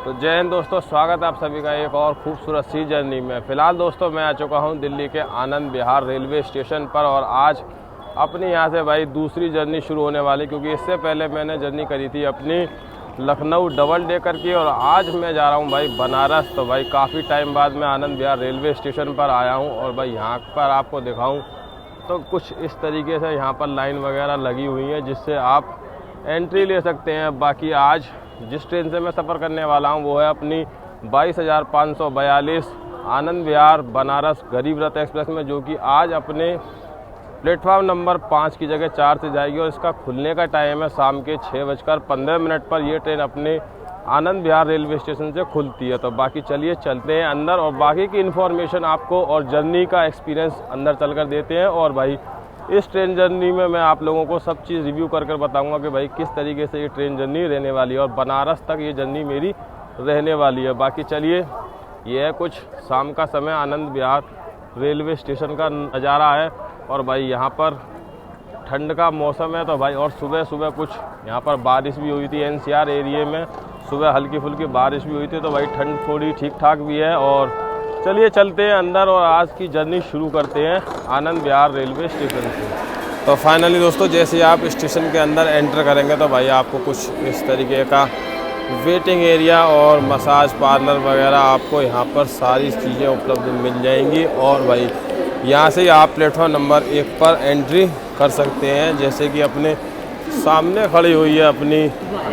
तो जय हिंद दोस्तों, स्वागत है आप सभी का एक और खूबसूरत सी जर्नी में। फ़िलहाल दोस्तों मैं आ चुका हूं दिल्ली के आनंद विहार रेलवे स्टेशन पर और आज अपनी यहां से भाई दूसरी जर्नी शुरू होने वाली, क्योंकि इससे पहले मैंने जर्नी करी थी अपनी लखनऊ डबल डेकर की और आज मैं जा रहा हूं भाई बनारस। तो भाई काफ़ी टाइम बाद मैं आनंद विहार रेलवे स्टेशन पर आया हूँ और भाई यहाँ पर आपको दिखाऊँ तो कुछ इस तरीके से यहाँ पर लाइन वगैरह लगी हुई है जिससे आप एंट्री ले सकते हैं। बाकी आज जिस ट्रेन से मैं सफ़र करने वाला हूं वो है अपनी 22,542 आनंद विहार बनारस गरीब रथ एक्सप्रेस में, जो कि आज अपने प्लेटफॉर्म नंबर 5 की जगह 4 से जाएगी और इसका खुलने का टाइम है शाम के 6:15 पर। ये ट्रेन अपने आनंद विहार रेलवे स्टेशन से खुलती है। तो बाकी चलिए चलते हैं अंदर और बाकी की इन्फॉर्मेशन आपको और जर्नी का एक्सपीरियंस अंदर चलकर देते हैं। और भाई इस ट्रेन जर्नी में मैं आप लोगों को सब चीज़ रिव्यू कर बताऊंगा कि भाई किस तरीके से ये ट्रेन जर्नी रहने वाली है और बनारस तक ये जर्नी मेरी रहने वाली है। बाकी चलिए, ये है कुछ शाम का समय आनंद विहार रेलवे स्टेशन का नज़ारा है और भाई यहाँ पर ठंड का मौसम है। तो भाई और सुबह सुबह कुछ यहाँ पर बारिश भी हुई थी, NCR एरिया में सुबह हल्की फुल्की बारिश भी हुई थी। तो भाई ठंड थोड़ी ठीक ठाक भी है और चलिए चलते हैं अंदर और आज की जर्नी शुरू करते हैं आनंद विहार रेलवे स्टेशन से। तो फाइनली दोस्तों जैसे आप स्टेशन के अंदर एंटर करेंगे तो भाई आपको कुछ इस तरीके का वेटिंग एरिया और मसाज पार्लर वगैरह आपको यहाँ पर सारी चीज़ें उपलब्ध मिल जाएंगी। और भाई यहाँ से आप प्लेटफॉर्म नंबर 1 पर एंट्री कर सकते हैं। जैसे कि अपने सामने खड़ी हुई है अपनी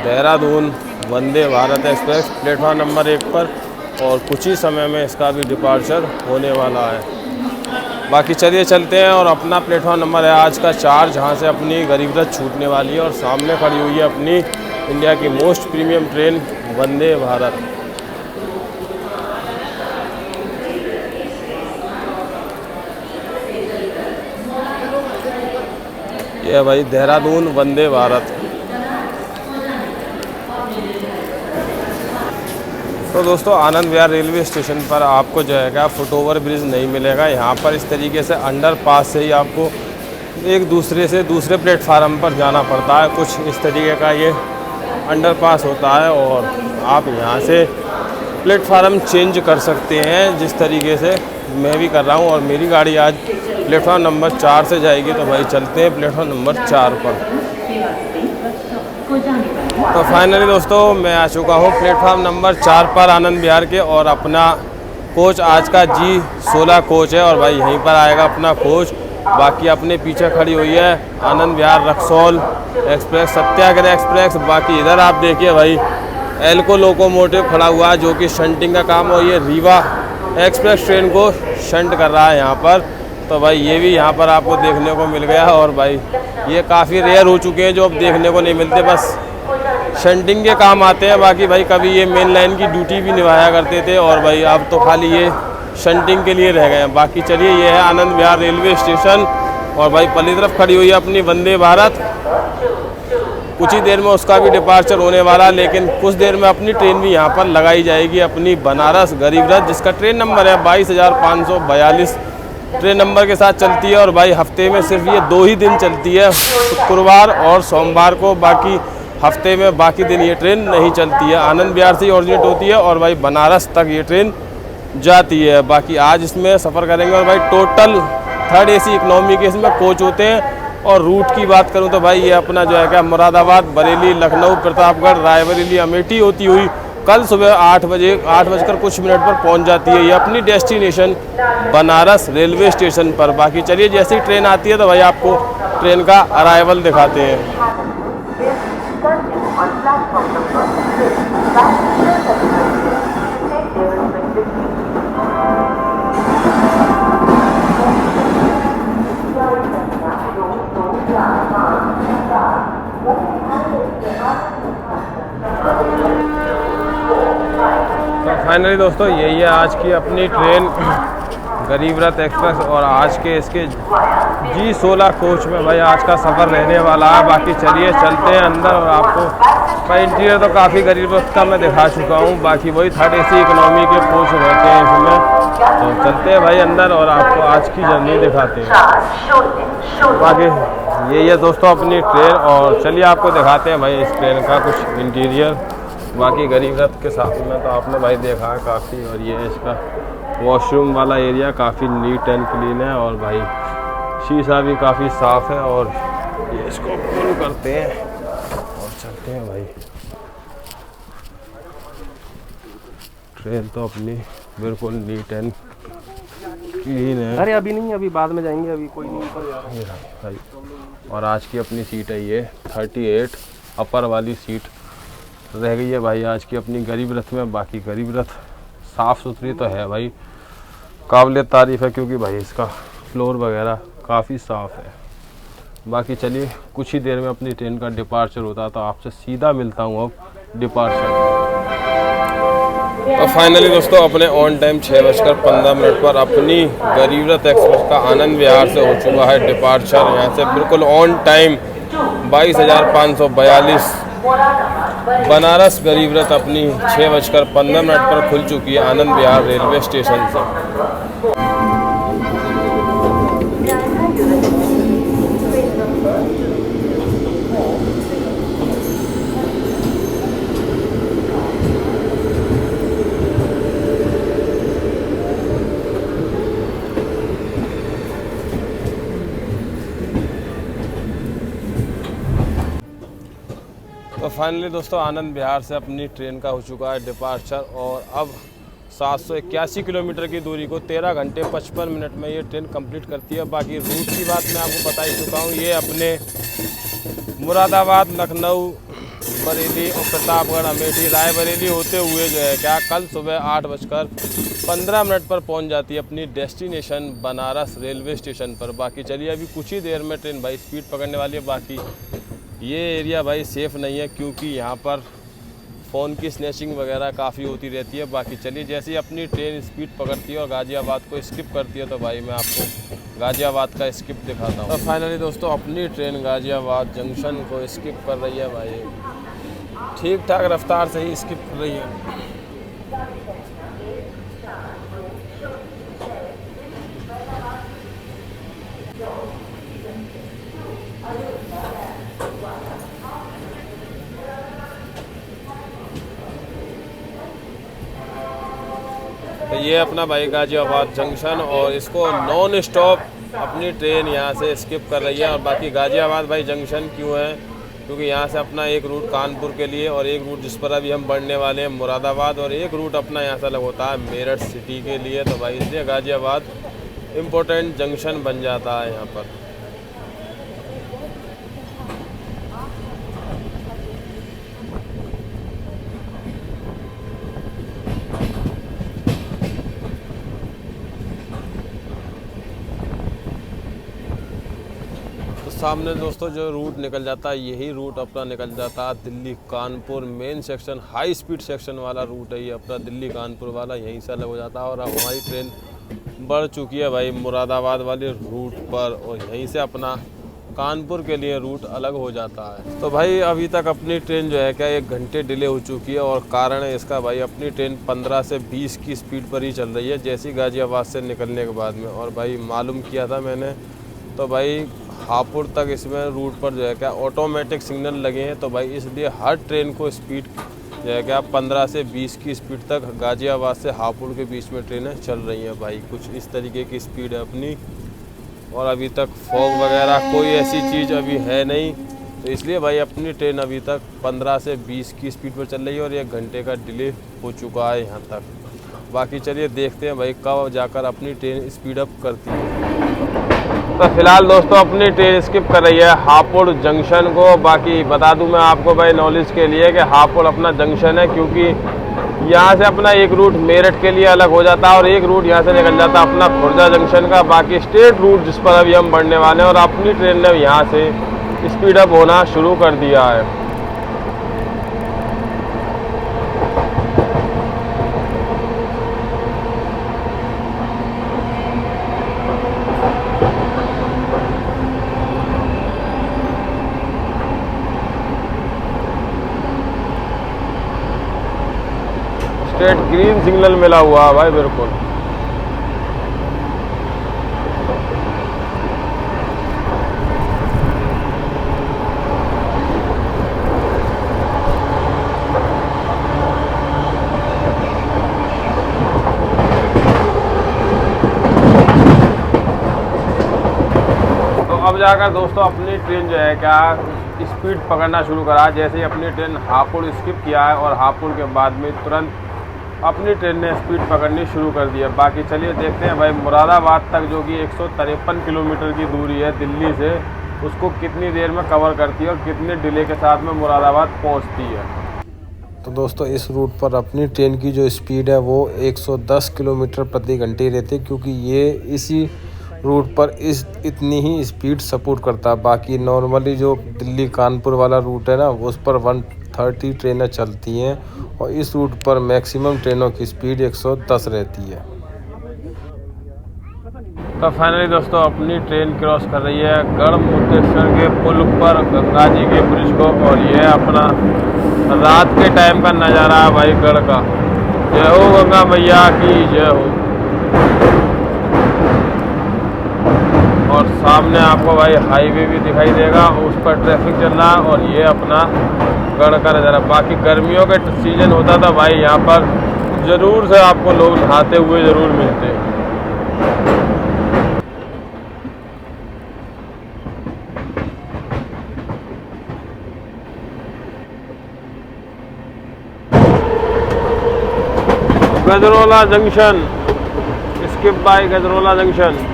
Dehradun Vande Bharat express platform number 1 पर और कुछ ही समय में इसका भी डिपार्चर होने वाला है। बाकी चलिए चलते हैं और अपना प्लेटफॉर्म नंबर है आज का 4, जहाँ से अपनी गरीब रथ छूटने वाली है और सामने खड़ी हुई है अपनी इंडिया की most premium train Vande Bharat. ये भाई देहरादून वंदे भारत। तो दोस्तों आनंद विहार रेलवे स्टेशन पर आपको जो है फुट ओवर ब्रिज नहीं मिलेगा। यहाँ पर इस तरीके से अंडर पास से ही आपको एक दूसरे से दूसरे प्लेटफार्म पर जाना पड़ता है। कुछ इस तरीके का ये अंडर पास होता है और आप यहाँ से प्लेटफार्म चेंज कर सकते हैं जिस तरीके से मैं भी कर रहा हूँ। और मेरी गाड़ी आज प्लेटफार्म नंबर 4 से जाएगी। तो भाई चलते हैं प्लेटफार्म नंबर 4 पर। तो फाइनली दोस्तों मैं आ चुका हूँ प्लेटफार्म नंबर 4 पर आनंद विहार के और अपना कोच आज का G16 कोच है और भाई यहीं पर आएगा अपना कोच। बाकी अपने पीछे खड़ी हुई है आनंद विहार रक्सौल एक्सप्रेस, सत्याग्रह एक्सप्रेस। बाकी इधर आप देखिए भाई एल्को लोकोमोटिव खड़ा हुआ है जो कि शंटिंग का काम और ये रीवा एक्सप्रेस ट्रेन को शंट कर रहा है यहाँ पर। तो भाई ये भी यहाँ पर आपको देखने को मिल गया और भाई ये काफ़ी रेयर हो चुके हैं जो अब देखने को नहीं मिलते, बस शंटिंग के काम आते हैं। बाकी भाई कभी ये मेन लाइन की ड्यूटी भी निभाया करते थे और भाई अब तो खाली ये शंटिंग के लिए रह गए हैं। बाकी चलिए ये है आनंद विहार रेलवे स्टेशन और भाई पहली तरफ खड़ी हुई है अपनी वंदे भारत। कुछ ही देर में उसका भी डिपार्चर होने वाला है, लेकिन कुछ देर में अपनी ट्रेन भी यहाँ पर लगाई जाएगी अपनी बनारस गरीब रथ, जिसका ट्रेन नंबर है 22,542 ट्रेन नंबर के साथ चलती है। और भाई हफ्ते में सिर्फ ये 2 ही दिन चलती है, शुक्रवार और सोमवार को। बाकी हफ्ते में बाकी दिन ये ट्रेन नहीं चलती है। आनंद विहार से ही ऑरिजिनेट होती है और भाई बनारस तक ये ट्रेन जाती है। बाकी आज इसमें सफ़र करेंगे और भाई टोटल 3rd AC इकोनॉमी के इसमें कोच होते हैं। और रूट की बात करूं तो भाई ये अपना जो है मुरादाबाद, बरेली, लखनऊ, प्रतापगढ़, रायबरेली, अमेठी होती हुई कल सुबह 8 बजकर कुछ मिनट पर पहुंच जाती है ये अपनी डेस्टिनेशन बनारस रेलवे स्टेशन पर। बाकी चलिए जैसे ही ट्रेन आती है तो भाई आपको ट्रेन का अराइवल दिखाते हैं। फाइनली दोस्तों यही है आज की अपनी ट्रेन गरीब रथ एक्सप्रेस और आज के इसके G16 कोच में भाई आज का सफ़र रहने वाला है। बाकी चलिए चलते हैं अंदर और आपको भाई इंटीरियर तो काफ़ी गरीब रथ का मैं दिखा चुका हूँ। बाकी वही 3rd AC इकोनॉमी के कोच रहते हैं इसमें। तो चलते हैं भाई अंदर और आपको आज की जर्नी दिखाते हैं। बाकी यही है दोस्तों अपनी ट्रेन और चलिए आपको दिखाते हैं भाई इस ट्रेन का कुछ इंटीरियर। बाकी गरीब रथ के साथ में तो आपने भाई देखा है काफ़ी, और ये इसका वॉशरूम वाला एरिया काफ़ी नीट एंड क्लीन है, और भाई शीशा भी काफ़ी साफ़ है। और ये इसको पुल करते हैं और चलते हैं भाई। ट्रेन तो अपनी बिल्कुल नीट एंड क्लीन है। अरे अभी नहीं, अभी बाद में जाएंगे, अभी कोई नहीं। ये भाई, और आज की अपनी सीट है ये 38 अपर वाली सीट रह गई है भाई आज की अपनी गरीब रथ में। बाकी गरीब रथ साफ़ सुथरी तो है भाई, काबिल तारीफ़ है, क्योंकि भाई इसका फ्लोर वगैरह काफ़ी साफ़ है। बाकी चलिए कुछ ही देर में अपनी ट्रेन का डिपार्चर होता है, तो आपसे सीधा मिलता हूँ अब डिपार्चर। तो फाइनली दोस्तों अपने ऑन टाइम 6:15 पर अपनी गरीब रथ एक्सप्रेस का आनंद विहार से हो चुका है डिपार्चर। यहाँ से बिल्कुल ऑन टाइम 22,542 बनारस गरीब रथ अपनी 6:15 पर खुल चुकी है आनंद विहार रेलवे स्टेशन से। तो फाइनली दोस्तों आनंद विहार से अपनी ट्रेन का हो चुका है डिपार्चर, और अब 781 किलोमीटर की दूरी को 13 घंटे 55 मिनट में ये ट्रेन कंप्लीट करती है। बाकी रूट की बात मैं आपको बता ही चुका हूँ, ये अपने मुरादाबाद, लखनऊ, बरेली और प्रतापगढ़, अमेठी, रायबरेली होते हुए जो है क्या कल सुबह 8:15 पर पहुँच जाती है अपनी डेस्टिनेशन बनारस रेलवे स्टेशन पर। बाकी चलिए अभी कुछ ही देर में ट्रेन भाई स्पीड पकड़ने वाली है। बाकी ये एरिया भाई सेफ़ नहीं है, क्योंकि यहाँ पर फ़ोन की स्नैचिंग वगैरह काफ़ी होती रहती है। बाकी चलिए जैसे ही अपनी ट्रेन स्पीड पकड़ती है और गाज़ियाबाद को स्किप करती है, तो भाई मैं आपको गाज़ियाबाद का स्किप दिखाता हूँ। तो फाइनली दोस्तों अपनी ट्रेन गाज़ियाबाद जंक्शन को स्किप कर रही है भाई, ठीक ठाक रफ्तार से ही स्किप कर रही है। तो ये अपना भाई गाज़ियाबाद जंक्शन, और इसको नॉन स्टॉप अपनी ट्रेन यहाँ से स्किप कर रही है। और बाकी गाज़ियाबाद भाई जंक्शन क्यों है, क्योंकि यहाँ से अपना एक रूट कानपुर के लिए, और एक रूट जिस पर अभी हम बढ़ने वाले हैं मुरादाबाद, और एक रूट अपना यहाँ से अलग होता है मेरठ सिटी के लिए। तो भाई इसलिए गाज़ियाबाद इम्पोर्टेंट जंक्शन बन जाता है यहाँ पर। सामने दोस्तों जो रूट निकल जाता है, यही रूट अपना निकल जाता है Delhi Kanpur main section, high speed section वाला रूट है ये अपना दिल्ली कानपुर वाला, यहीं से अलग हो जाता है। और अब हमारी ट्रेन बढ़ चुकी है भाई मुरादाबाद वाले रूट पर, और यहीं से अपना कानपुर के लिए रूट अलग हो जाता है। तो भाई अभी तक अपनी ट्रेन जो है क्या 1 घंटे डिले हो चुकी है, और कारण है इसका भाई अपनी ट्रेन 15 से 20 की स्पीड पर ही चल रही है जैसी गाज़ियाबाद से निकलने के बाद में। और भाई मालूम किया था मैंने, तो भाई हापुड़ तक इसमें रूट पर जो है क्या ऑटोमेटिक सिग्नल लगे हैं। तो भाई इसलिए हर ट्रेन को स्पीड जो है क्या 15 से 20 की स्पीड तक गाज़ियाबाद से हापुड़ के बीच में ट्रेनें चल रही हैं भाई, कुछ इस तरीके की स्पीड है अपनी। और अभी तक फॉग वगैरह कोई ऐसी चीज़ अभी है नहीं, तो इसलिए भाई अपनी ट्रेन अभी तक 15 से 20 की स्पीड पर चल रही है, और 1 घंटे का डिले हो चुका है यहाँ तक। बाकी चलिए देखते हैं भाई कब जाकर अपनी ट्रेन स्पीड अप करती है। तो फिलहाल दोस्तों अपनी ट्रेन स्किप कर रही है हापुड़ जंक्शन को। बाकी बता दूं मैं आपको भाई नॉलेज के लिए कि हापुड़ अपना जंक्शन है, क्योंकि यहाँ से अपना एक रूट मेरठ के लिए अलग हो जाता है, और एक रूट यहाँ से निकल जाता है अपना खुर्जा जंक्शन का। बाकी स्टेट रूट जिस पर अभी हम बढ़ने वाले हैं, और अपनी ट्रेन ने यहाँ से स्पीड अप होना शुरू कर दिया है। स्ट्रेट ग्रीन सिग्नल मिला हुआ है भाई बिल्कुल। जाकर दोस्तों अपनी ट्रेन जो है क्या स्पीड पकड़ना शुरू करा। जैसे ही अपनी ट्रेन हापुड़ स्किप किया है और हापुड़ के बाद में तुरंत अपनी ट्रेन ने स्पीड पकड़नी शुरू कर दी है। बाकी चलिए देखते हैं भाई मुरादाबाद तक जो कि 153 किलोमीटर की दूरी है दिल्ली से, उसको कितनी देर में कवर करती है और कितने डिले के साथ में मुरादाबाद पहुंचती है। तो दोस्तों इस रूट पर अपनी ट्रेन की जो स्पीड है वो 110 किलोमीटर प्रति घंटे रहती है, क्योंकि ये इसी रूट पर इतनी ही स्पीड सपोर्ट करता है। बाकी नॉर्मली जो दिल्ली कानपुर वाला रूट है ना, उस पर 130 ट्रेनें चलती हैं और इस रूट पर मैक्सिमम ट्रेनों की स्पीड 110 रहती है। तो फाइनली दोस्तों अपनी ट्रेन क्रॉस कर रही है गढ़मुक्तेश्वर के पुल पर गंगा जी के ब्रिज को, और ये अपना रात के टाइम का नज़ारा है भाई गढ़ का। जय हो गंगा मैया की जय हो। और सामने आपको भाई हाईवे भी दिखाई देगा, उस पर ट्रैफिक चल रहा है, और ये अपना गढ़ का नज़ारा। बाकी गर्मियों के सीजन होता था भाई, यहाँ पर ज़रूर से आपको लोग नहाते हुए ज़रूर मिलते हैं। Gajraula junction, skip by Gajraula junction.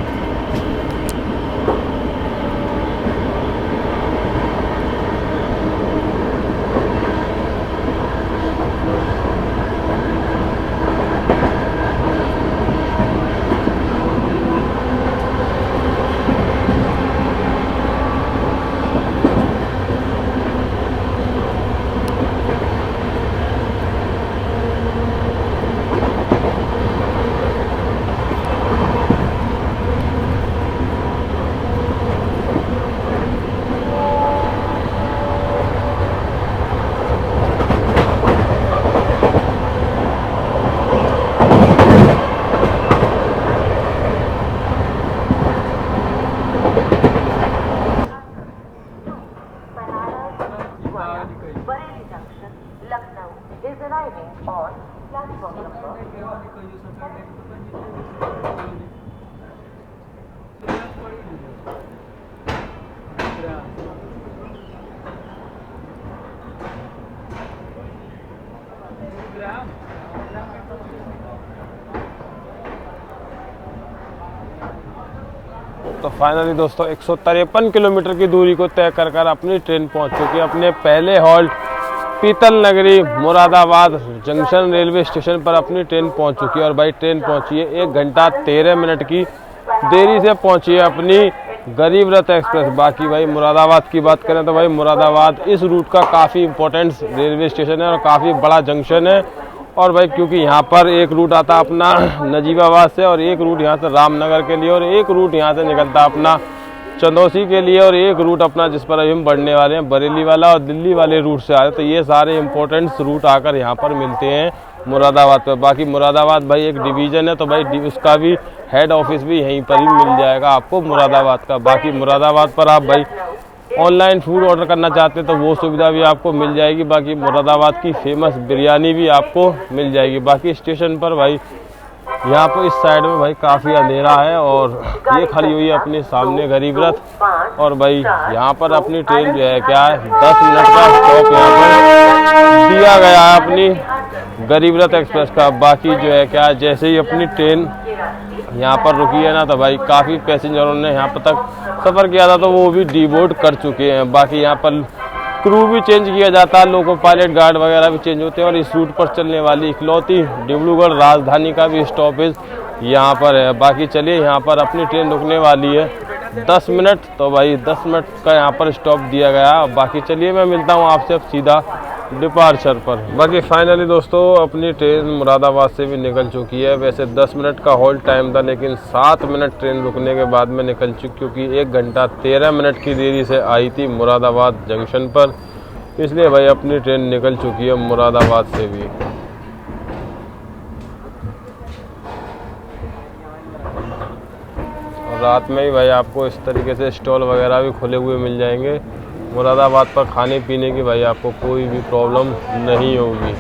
तो फाइनली दोस्तों 153 किलोमीटर की दूरी को तय कर अपनी ट्रेन पहुंच चुकी है अपने पहले हॉल्ट पीतल नगरी मुरादाबाद जंक्शन रेलवे स्टेशन पर। अपनी ट्रेन पहुंच चुकी है और भाई ट्रेन पहुंची है 1 घंटा 13 मिनट की देरी से पहुंची है अपनी गरीब रथ एक्सप्रेस। बाकी भाई मुरादाबाद की बात करें तो भाई मुरादाबाद इस रूट का काफ़ी इंपॉर्टेंट रेलवे स्टेशन है और काफ़ी बड़ा जंक्शन है। और भाई क्योंकि यहाँ पर एक रूट आता अपना नजीबाबाद से, और एक रूट यहाँ से रामनगर के लिए, और एक रूट यहाँ से निकलता अपना चंदौसी के लिए, और एक रूट अपना जिस पर अभी हम बढ़ने वाले हैं बरेली वाला और दिल्ली वाले रूट से आ रहे हैं। तो ये सारे इंपॉर्टेंट रूट आकर यहाँ पर मिलते हैं मुरादाबाद पर। बाकी मुरादाबाद भाई एक डिवीज़न है, तो भाई उसका भी हेड ऑफिस भी यहीं पर ही मिल जाएगा आपको मुरादाबाद का। बाकी मुरादाबाद पर आप भाई ऑनलाइन फूड ऑर्डर करना चाहते हैं तो वो सुविधा भी आपको मिल जाएगी। बाकी मुरादाबाद की फेमस बिरयानी भी आपको मिल जाएगी। बाकी स्टेशन पर भाई यहाँ पर इस साइड में भाई काफ़ी अंधेरा है, और ये खड़ी हुई है अपने सामने गरीब रथ। और भाई यहाँ पर अपनी ट्रेन जो है क्या है 10 मिनट का स्टॉप यहाँ पर दिया गया है अपनी गरीब रथ एक्सप्रेस का। बाकी जो है क्या जैसे ही अपनी ट्रेन यहाँ पर रुकी है ना, तो भाई काफ़ी पैसेंजरों ने यहाँ पर तक सफ़र किया था तो वो भी डिबोर्ड कर चुके हैं। बाकी यहाँ पर क्रू भी चेंज किया जाता है, लोको पायलट गार्ड वगैरह भी चेंज होते हैं। और इस रूट पर चलने वाली इकलौती डिब्रूगढ़ राजधानी का भी स्टॉपेज यहाँ पर है। बाकी चलिए यहाँ पर अपनी ट्रेन रुकने वाली है 10 मिनट, तो भाई 10 मिनट का यहाँ पर स्टॉप दिया गया। बाकी चलिए मैं मिलता हूँ आपसे अब सीधा डिपार्चर पर। बाकी फाइनली दोस्तों अपनी ट्रेन मुरादाबाद से भी निकल चुकी है। वैसे 10 मिनट का होल्ड टाइम था, लेकिन 7 मिनट ट्रेन रुकने के बाद में निकल चुकी, क्योंकि 1 घंटा 13 मिनट की देरी से आई थी मुरादाबाद जंक्शन पर, इसलिए भाई अपनी ट्रेन निकल चुकी है मुरादाबाद से भी। रात में ही भाई आपको इस तरीके से स्टॉल वगैरह भी खुले हुए मिल जाएंगे। मुरादाबाद पर खाने पीने की भाई आपको कोई भी प्रॉब्लम नहीं होगी।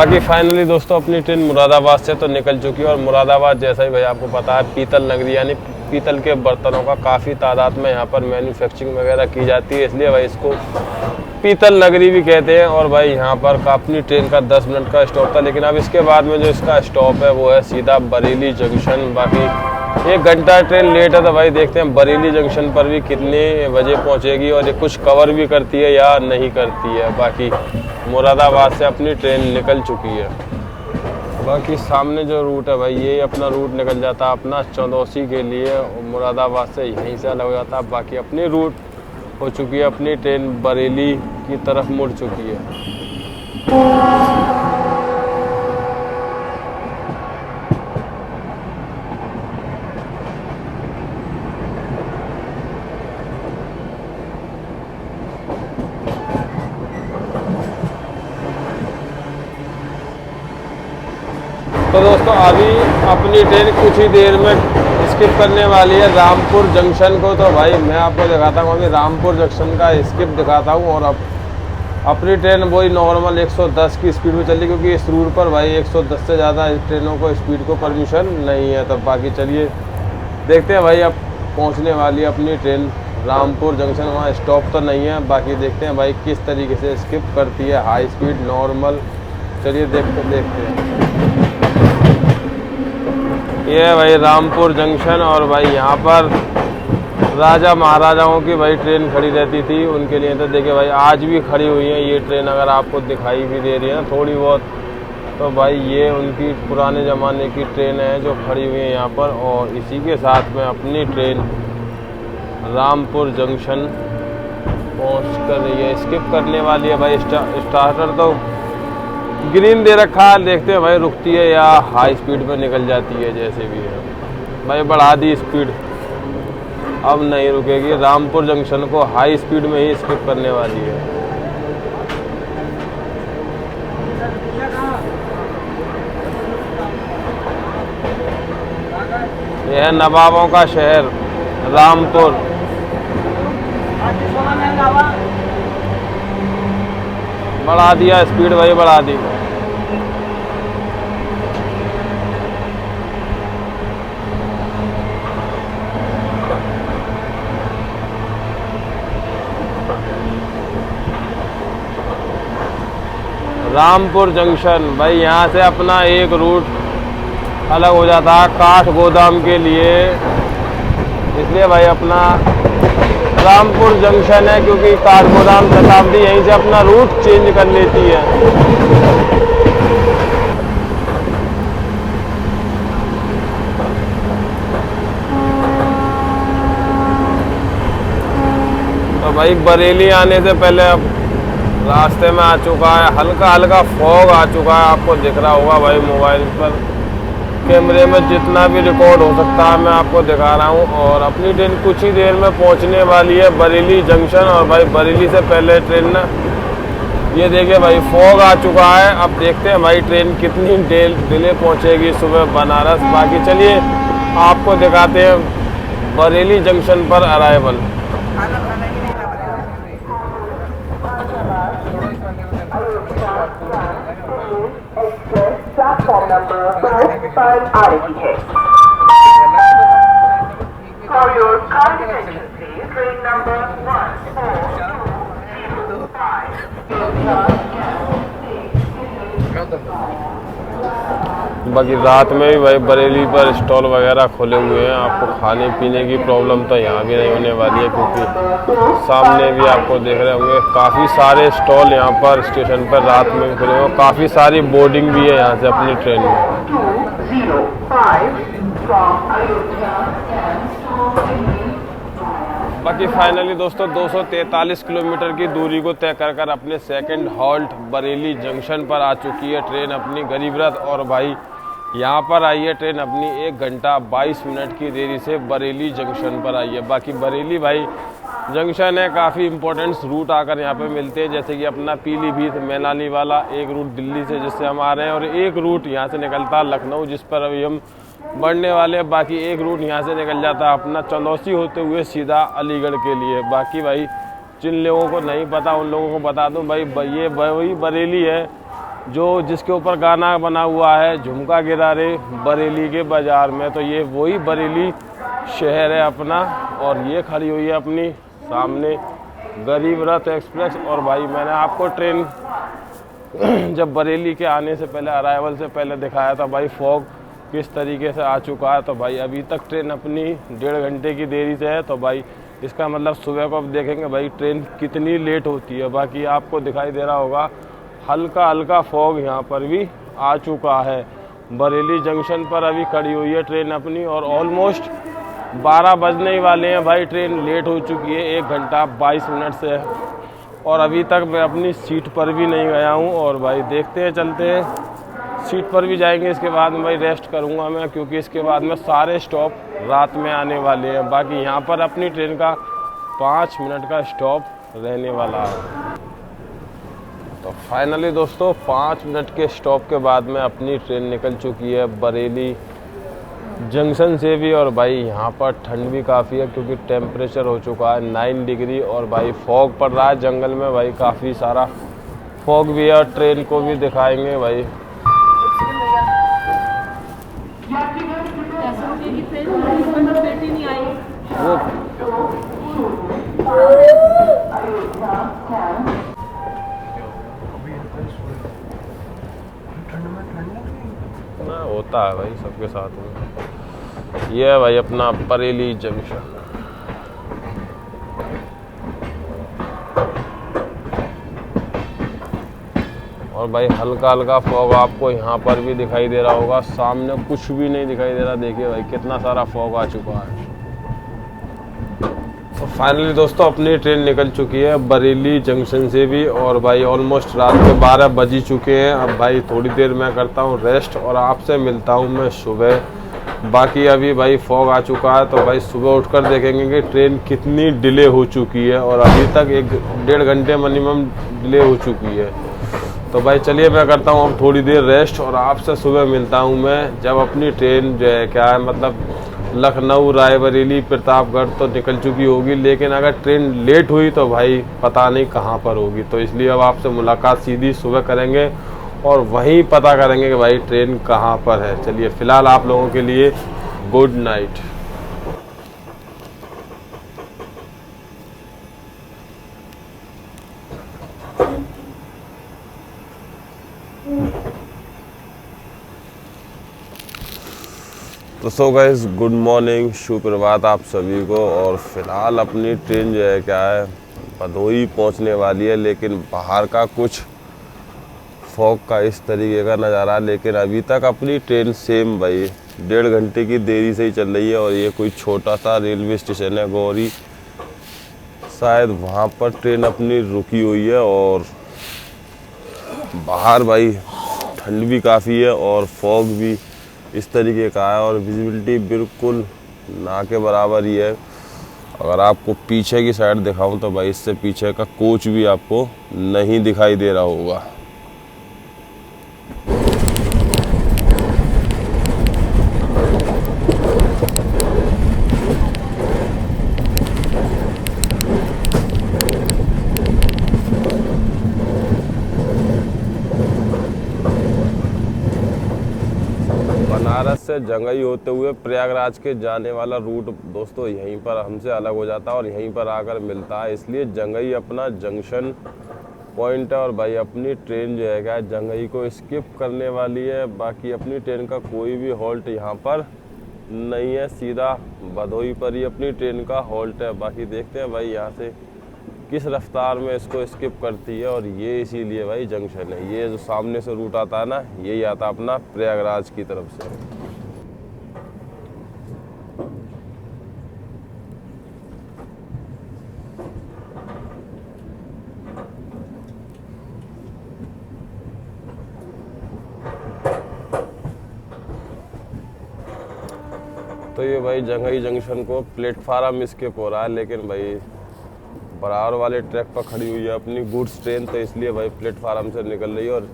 बाकी फाइनली दोस्तों अपनी ट्रेन मुरादाबाद से तो निकल चुकी है और मुरादाबाद जैसा ही भाई आपको पता है पीतल नगरी यानी पीतल के बर्तनों का काफ़ी तादाद में यहाँ पर मैन्युफैक्चरिंग वगैरह की जाती है, इसलिए भाई इसको पीतल नगरी भी कहते हैं। और भाई यहाँ पर अपनी ट्रेन का 10 मिनट का स्टॉप था, लेकिन अब इसके बाद में जो इसका स्टॉप है वो है सीधा बरेली जंक्शन। बाकी 1 घंटा ट्रेन लेट है तो भाई देखते हैं बरेली जंक्शन पर भी कितने बजे पहुँचेगी और ये कुछ कवर भी करती है या नहीं करती है। बाकी मुरादाबाद से अपनी ट्रेन निकल चुकी है। बाकी सामने जो रूट है भाई ये अपना रूट निकल जाता है अपना चंदौसी के लिए, मुरादाबाद से यहीं से अलग हो जाता है। बाकी अपनी रूट हो चुकी है, अपनी ट्रेन बरेली की तरफ मुड़ चुकी है। तो दोस्तों अभी अपनी ट्रेन कुछ ही देर में स्किप करने वाली है रामपुर जंक्शन को। तो भाई मैं आपको दिखाता हूँ अभी रामपुर जंक्शन का स्किप दिखाता हूँ। और अब अपनी ट्रेन वही नॉर्मल 110 की स्पीड में चली, क्योंकि इस रूट पर भाई 110 से ज़्यादा ट्रेनों को स्पीड को परमिशन नहीं है। तब बाकी चलिए देखते हैं भाई अब पहुँचने वाली है अपनी ट्रेन रामपुर जंक्शन, वहाँ स्टॉप तो नहीं है। बाकी देखते हैं भाई किस तरीके से स्किप करती है, हाई स्पीड नॉर्मल। चलिए देखते हैं। ये है भाई रामपुर जंक्शन और भाई यहाँ पर राजा महाराजाओं की भाई ट्रेन खड़ी रहती थी, उनके लिए तो देखिए भाई आज भी खड़ी हुई है ये ट्रेन। अगर आपको दिखाई भी दे रही है ना थोड़ी बहुत, तो भाई ये उनकी पुराने ज़माने की ट्रेन है जो खड़ी हुई है यहाँ पर। और इसी के साथ में अपनी ट्रेन रामपुर जंक्शन पहुँच कर रही है, स्किप करने वाली है भाई। स्टार्टर तो ग्रीन दे रखा है, देखते हैं भाई रुकती है या हाई स्पीड पे निकल जाती है, जैसे भी है भाई बढ़ा दी स्पीड, अब नहीं रुकेगी। रामपुर जंक्शन को हाई स्पीड में ही स्किप करने वाली है। यह है नवाबों का शहर रामपुर। बढ़ा दिया स्पीड भाई, बढ़ा दी। रामपुर जंक्शन भाई यहाँ से अपना एक रूट अलग हो जाता है काठ गोदाम के लिए, इसलिए भाई अपना रामपुर जंक्शन है, क्योंकि काठ गोदाम शताब्दी यहीं से अपना रूट चेंज कर लेती है। तो भाई बरेली आने से पहले अब रास्ते में आ चुका है, हल्का हल्का फॉग आ चुका है, आपको दिख रहा होगा भाई मोबाइल पर। कैमरे में जितना भी रिकॉर्ड हो सकता है मैं आपको दिखा रहा हूँ। और अपनी ट्रेन कुछ ही देर में पहुँचने वाली है बरेली जंक्शन। और भाई बरेली से पहले ट्रेन ना ये देखिए भाई फॉग आ चुका है। अब देखते हैं भाई ट्रेन कितनी डिले पहुँचेगी सुबह बनारस। बाकी चलिए आपको दिखाते हैं बरेली जंक्शन पर अराइवल। प्लेटफॉर्म नंबर 5 पर आ रही है। For your kind attention please, train number 1405। बाकी रात में भी भाई बरेली पर स्टॉल वगैरह खुले हुए हैं, आपको खाने पीने की प्रॉब्लम तो यहाँ भी नहीं होने वाली है, क्योंकि सामने भी आपको देख रहे होंगे काफ़ी सारे स्टॉल यहाँ पर स्टेशन पर रात में भी खुले हुए हैं। काफ़ी सारी बोर्डिंग भी है यहाँ से अपनी ट्रेन में। बाकी फाइनली दोस्तों 243 किलोमीटर की दूरी को तय कर अपने सेकंड हॉल्ट बरेली जंक्शन पर आ चुकी है ट्रेन अपनी गरीब रथ। और भाई यहाँ पर आई है ट्रेन अपनी 1 घंटा 22 मिनट की देरी से बरेली जंक्शन पर आई है। बाकी बरेली भाई जंक्शन है, काफ़ी इंपॉर्टेंट रूट आकर यहाँ पे मिलते हैं, जैसे कि अपना पीलीभीत मैनाली वाला एक रूट दिल्ली से जिससे हम आ रहे हैं, और एक रूट यहाँ से निकलता है लखनऊ जिस पर अभी हम बढ़ने वाले हैं। बाकी एक रूट यहाँ से निकल जाता है अपना चंदौसी होते हुए सीधा अलीगढ़ के लिए। बाकी भाई जिन लोगों को नहीं पता उन लोगों को बता दूं भाई ये वही बरेली है जो जिसके ऊपर गाना बना हुआ है झुमका गिरा रे बरेली के बाज़ार में, तो ये वही बरेली शहर है अपना। और ये खड़ी हुई है अपनी सामने गरीब रथ एक्सप्रेस। और भाई मैंने आपको ट्रेन जब बरेली के आने से पहले, अराइवल से पहले दिखाया था भाई फॉग किस तरीके से आ चुका है। तो भाई अभी तक ट्रेन अपनी 1.5 घंटे की देरी से है। तो भाई इसका मतलब सुबह को अब देखेंगे भाई ट्रेन कितनी लेट होती है। बाकी आपको दिखाई दे रहा होगा हल्का हल्का फॉग यहाँ पर भी आ चुका है। बरेली जंक्शन पर अभी खड़ी हुई है ट्रेन अपनी और ऑलमोस्ट 12 बजने ही वाले हैं भाई। ट्रेन लेट हो चुकी है 1 घंटा 22 मिनट से और अभी तक मैं अपनी सीट पर भी नहीं गया हूँ। और भाई देखते हैं, चलते हैं, सीट पर भी जाएंगे। इसके बाद में भाई रेस्ट करूँगा मैं, क्योंकि इसके बाद में सारे स्टॉप रात में आने वाले हैं। बाकी यहाँ पर अपनी ट्रेन का 5 मिनट का स्टॉप रहने वाला है। तो फाइनली दोस्तों 5 मिनट के स्टॉप के बाद में अपनी ट्रेन निकल चुकी है बरेली जंक्शन से भी। और भाई यहाँ पर ठंड भी काफ़ी है, क्योंकि टेम्परेचर हो चुका है 9 डिग्री। और भाई फॉग पड़ रहा है जंगल में भाई, काफ़ी सारा फॉग भी है। और ट्रेन को भी दिखाएंगे भाई। वो होता है भाई सबके साथ में। ये है भाई अपना बरेली जंक्शन। और भाई हल्का हल्का फॉग आपको यहाँ पर भी दिखाई दे रहा होगा। सामने कुछ भी नहीं दिखाई दे रहा। देखिए भाई कितना सारा फॉग आ चुका है। तो फाइनली दोस्तों अपनी ट्रेन निकल चुकी है बरेली जंक्शन से भी। और भाई ऑलमोस्ट रात के 12 बज ही चुके हैं। अब भाई थोड़ी देर मैं करता हूँ रेस्ट और आपसे मिलता हूँ मैं सुबह। बाकी अभी भाई फॉग आ चुका है, तो भाई सुबह उठकर देखेंगे कि ट्रेन कितनी डिले हो चुकी है। और अभी तक 1-1.5 घंटे मिनिमम डिले हो चुकी है। तो भाई चलिए मैं करता हूँ अब थोड़ी देर रेस्ट और आपसे सुबह मिलता हूँ मैं, जब अपनी ट्रेन जो है क्या है मतलब लखनऊ, रायबरेली, प्रतापगढ़ तो निकल चुकी होगी। लेकिन अगर ट्रेन लेट हुई तो भाई पता नहीं कहाँ पर होगी। तो इसलिए अब आपसे मुलाकात सीधी सुबह करेंगे और वहीं पता करेंगे कि भाई ट्रेन कहाँ पर है। चलिए फ़िलहाल आप लोगों के लिए गुड नाइट। तो सो गाइस गुड मॉर्निंग, सुप्रभात आप सभी को। और फिलहाल अपनी ट्रेन जो है क्या है भदोही पहुंचने वाली है। लेकिन बाहर का कुछ फॉग का इस तरीके का नज़ारा। लेकिन अभी तक अपनी ट्रेन सेम भाई 1.5 घंटे की देरी से ही चल रही है। और ये कोई छोटा सा रेलवे स्टेशन है गौरी, शायद वहाँ पर ट्रेन अपनी रुकी हुई है। और बाहर भाई ठंड भी काफ़ी है और फॉग भी इस तरीके का है। और विजिबिलिटी बिल्कुल ना के बराबर ही है। अगर आपको पीछे की साइड दिखाऊं तो भाई इससे पीछे का कोच भी आपको नहीं दिखाई दे रहा होगा। बनारस से जंगई होते हुए प्रयागराज के जाने वाला रूट दोस्तों यहीं पर हमसे अलग हो जाता है और यहीं पर आकर मिलता है। इसलिए जंगई अपना जंक्शन पॉइंट है। और भाई अपनी ट्रेन जो है क्या जंगई को स्किप करने वाली है। बाकी अपनी ट्रेन का कोई भी हॉल्ट यहाँ पर नहीं है, सीधा भदोही पर ही अपनी ट्रेन का हॉल्ट है। बाकी देखते हैं भाई यहाँ से किस रफ्तार में इसको स्किप करती है। और ये इसीलिए भाई जंक्शन है। ये जो सामने से रूट आता है ना, यही आता है अपना प्रयागराज की तरफ से। तो ये भाई जंगई जंक्शन को प्लेटफार्म स्किप हो रहा है। लेकिन भाई बराबर वाले ट्रैक पर खड़ी हुई है अपनी गुड्स ट्रेन, तो इसलिए भाई प्लेटफार्म से निकल रही है और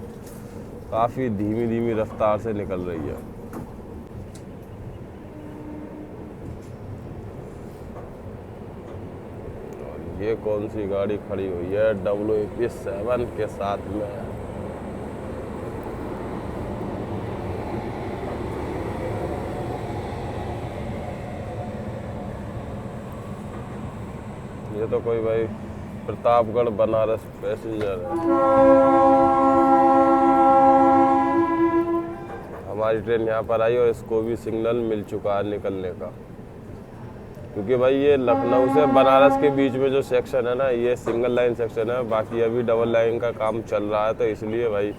काफ़ी धीमी धीमी रफ्तार से निकल रही है। और ये कौन सी गाड़ी खड़ी हुई है WAP 7 के साथ में। ये तो कोई भाई प्रतापगढ़ बनारस पैसेंजर है। हमारी ट्रेन यहाँ पर आई और इसको भी सिग्नल मिल चुका है निकलने का, क्योंकि भाई ये लखनऊ से बनारस के बीच में जो सेक्शन है ना, ये सिंगल लाइन सेक्शन है, बाकी अभी डबल लाइन का काम चल रहा है, तो इसलिए भाई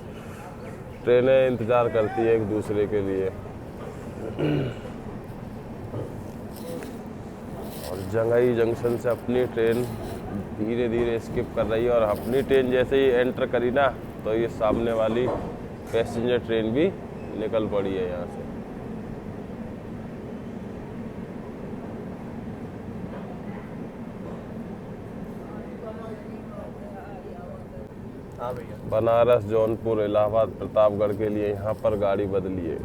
ट्रेनें इंतज़ार करती है एक दूसरे के लिए। और जंघई जंक्शन से अपनी ट्रेन धीरे धीरे स्किप कर रही है और अपनी ट्रेन जैसे ही एंटर करी ना, तो ये सामने वाली पैसेंजर ट्रेन भी निकल पड़ी है यहाँ से। बनारस, जौनपुर, इलाहाबाद, प्रतापगढ़ के लिए यहाँ पर गाड़ी बदली है।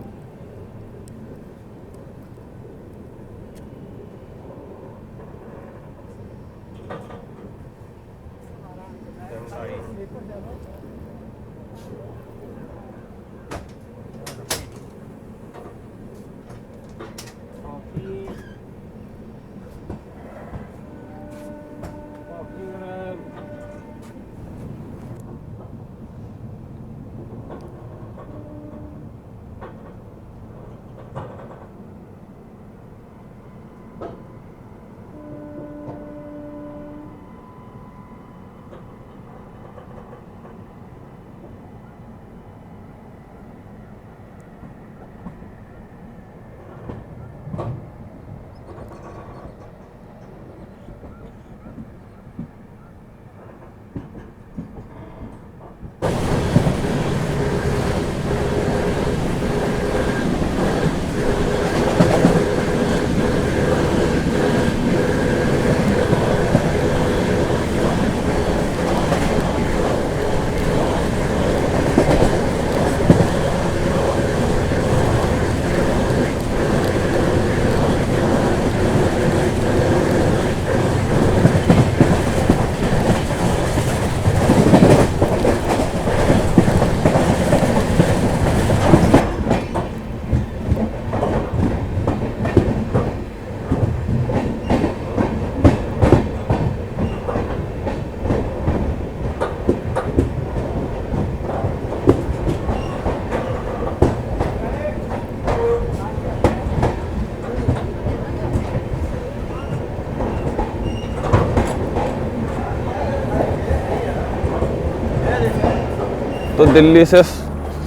तो दिल्ली से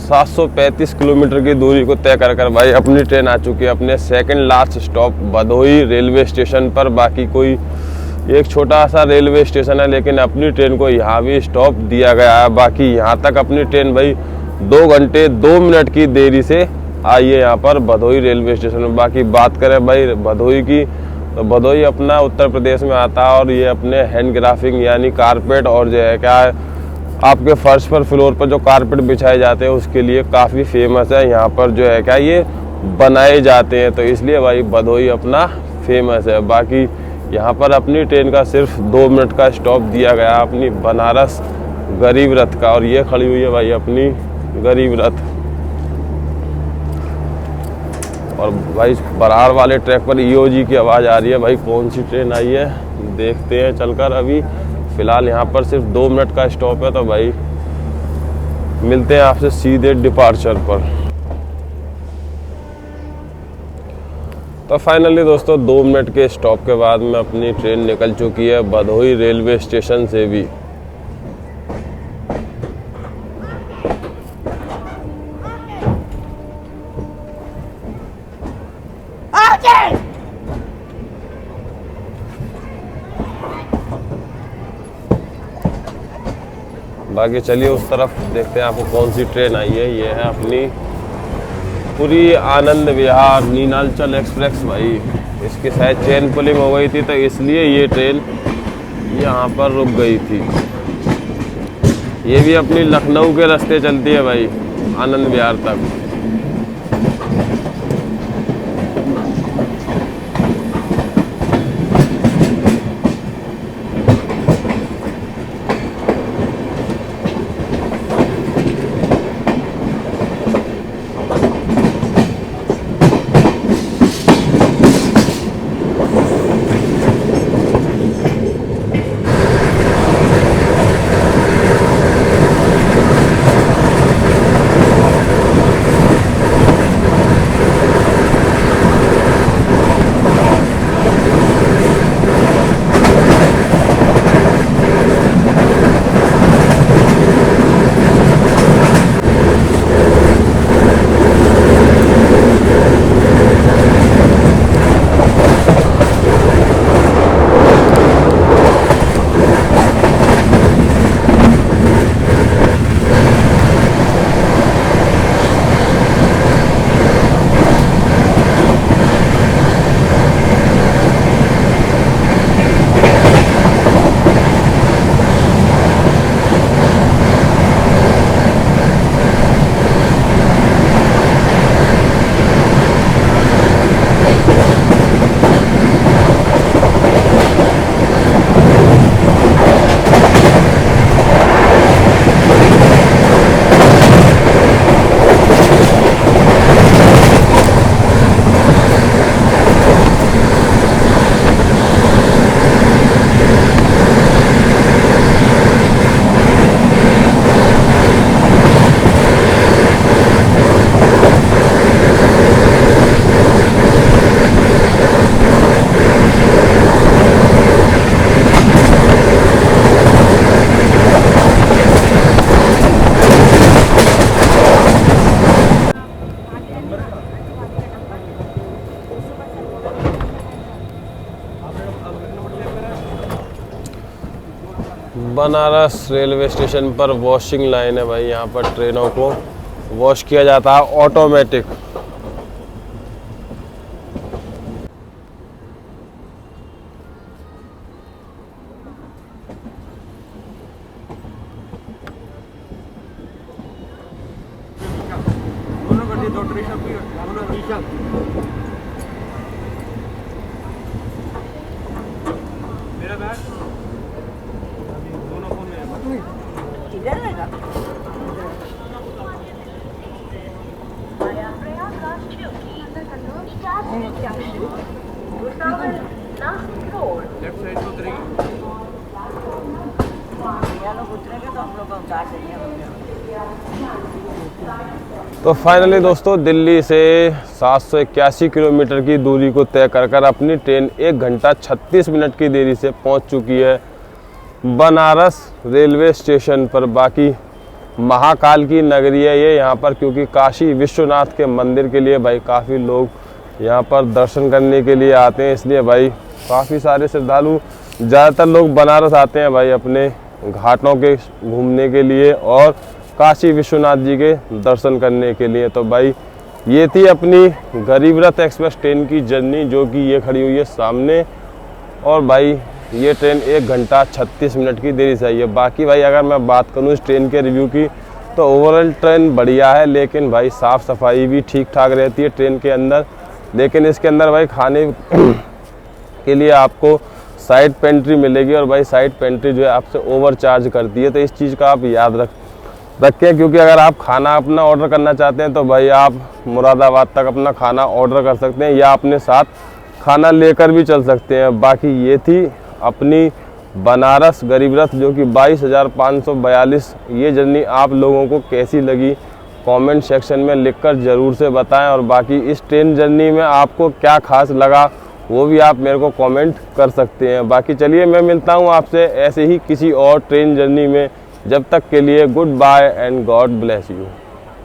735 किलोमीटर की दूरी को तय कर कर भाई अपनी ट्रेन आ चुकी है अपने second last stop Bhadohi railway station पर। बाकी कोई एक छोटा सा रेलवे स्टेशन है, लेकिन अपनी ट्रेन को यहाँ भी स्टॉप दिया गया है। बाकी यहाँ तक अपनी ट्रेन भाई 2 घंटे 2 मिनट की देरी से आई है यहाँ पर भदोही रेलवे स्टेशन में। बाकी बात करें भाई भदोही की, तो भदोही अपना उत्तर प्रदेश में आता है और ये अपने हैंड ग्राफिंग यानी कारपेट और जो है क्या है आपके फर्श पर फ्लोर पर जो कारपेट बिछाए जाते हैं उसके लिए काफ़ी फेमस है। यहाँ पर जो है क्या ये बनाए जाते हैं, तो इसलिए भाई भदोही अपना फेमस है। बाकी यहाँ पर अपनी ट्रेन का सिर्फ 2 मिनट का स्टॉप दिया गया अपनी बनारस गरीब रथ का, और ये खड़ी हुई है भाई अपनी गरीब रथ। और भाई बरार वाले ट्रैक पर ईओजी की आवाज़ आ रही है। भाई कौन सी ट्रेन आई है देखते हैं चलकर। अभी फ़िलहाल यहाँ पर सिर्फ 2 मिनट का स्टॉप है, तो भाई मिलते हैं आपसे सीधे डिपार्चर पर। तो फाइनली दोस्तों 2 मिनट के स्टॉप के बाद में अपनी ट्रेन निकल चुकी है भदोही रेलवे स्टेशन से भी। बाकी चलिए उस तरफ देखते हैं आपको कौन सी ट्रेन आई है। ये है अपनी पुरी आनंद विहार नीलांचल एक्सप्रेस। भाई इसकी शायद चेन पुलिंग हो गई थी, तो इसलिए ये ट्रेन यहाँ पर रुक गई थी। ये भी अपनी लखनऊ के रास्ते चलती है भाई आनंद विहार तक। बनारस रेलवे स्टेशन पर वॉशिंग लाइन है भाई। यहाँ पर ट्रेनों को वॉश किया जाता है ऑटोमेटिक। तो फाइनली दोस्तों दिल्ली से 781 किलोमीटर की दूरी को तय कर अपनी ट्रेन 1 घंटा 36 मिनट की देरी से पहुंच चुकी है बनारस रेलवे स्टेशन पर। बाकी महाकाल की नगरी है ये यहाँ पर, क्योंकि काशी विश्वनाथ के मंदिर के लिए भाई काफ़ी लोग यहाँ पर दर्शन करने के लिए आते हैं। इसलिए भाई काफ़ी सारे श्रद्धालु, ज़्यादातर लोग बनारस आते हैं भाई अपने घाटों के घूमने के लिए और काशी विश्वनाथ जी के दर्शन करने के लिए। तो भाई ये थी अपनी गरीब रथ एक्सप्रेस ट्रेन की जर्नी, जो कि ये खड़ी हुई है सामने। और भाई ये ट्रेन 1 घंटा 36 मिनट की देरी से आई है। बाकी भाई अगर मैं बात करूँ इस ट्रेन के रिव्यू की, तो ओवरऑल ट्रेन बढ़िया है, लेकिन भाई साफ़ सफाई भी ठीक ठाक रहती है ट्रेन के अंदर। लेकिन इसके अंदर भाई खाने के लिए आपको साइड पेंट्री मिलेगी, और भाई साइड पेंट्री जो है आपसे ओवर चार्ज करती है। तो इस चीज़ का आप याद रखें, क्योंकि अगर आप खाना अपना ऑर्डर करना चाहते हैं तो भाई आप मुरादाबाद तक अपना खाना ऑर्डर कर सकते हैं, या अपने साथ खाना लेकर भी चल सकते हैं। बाकी ये थी अपनी बनारस गरीब रथ, जो कि 22,542। ये जर्नी आप लोगों को कैसी लगी कमेंट सेक्शन में लिखकर ज़रूर से बताएं। और बाकी इस ट्रेन जर्नी में आपको क्या खास लगा वो भी आप मेरे को कमेंट कर सकते हैं। बाकी चलिए मैं मिलता हूँ आपसे ऐसे ही किसी और ट्रेन जर्नी में। जब तक के लिए good bye and god bless you.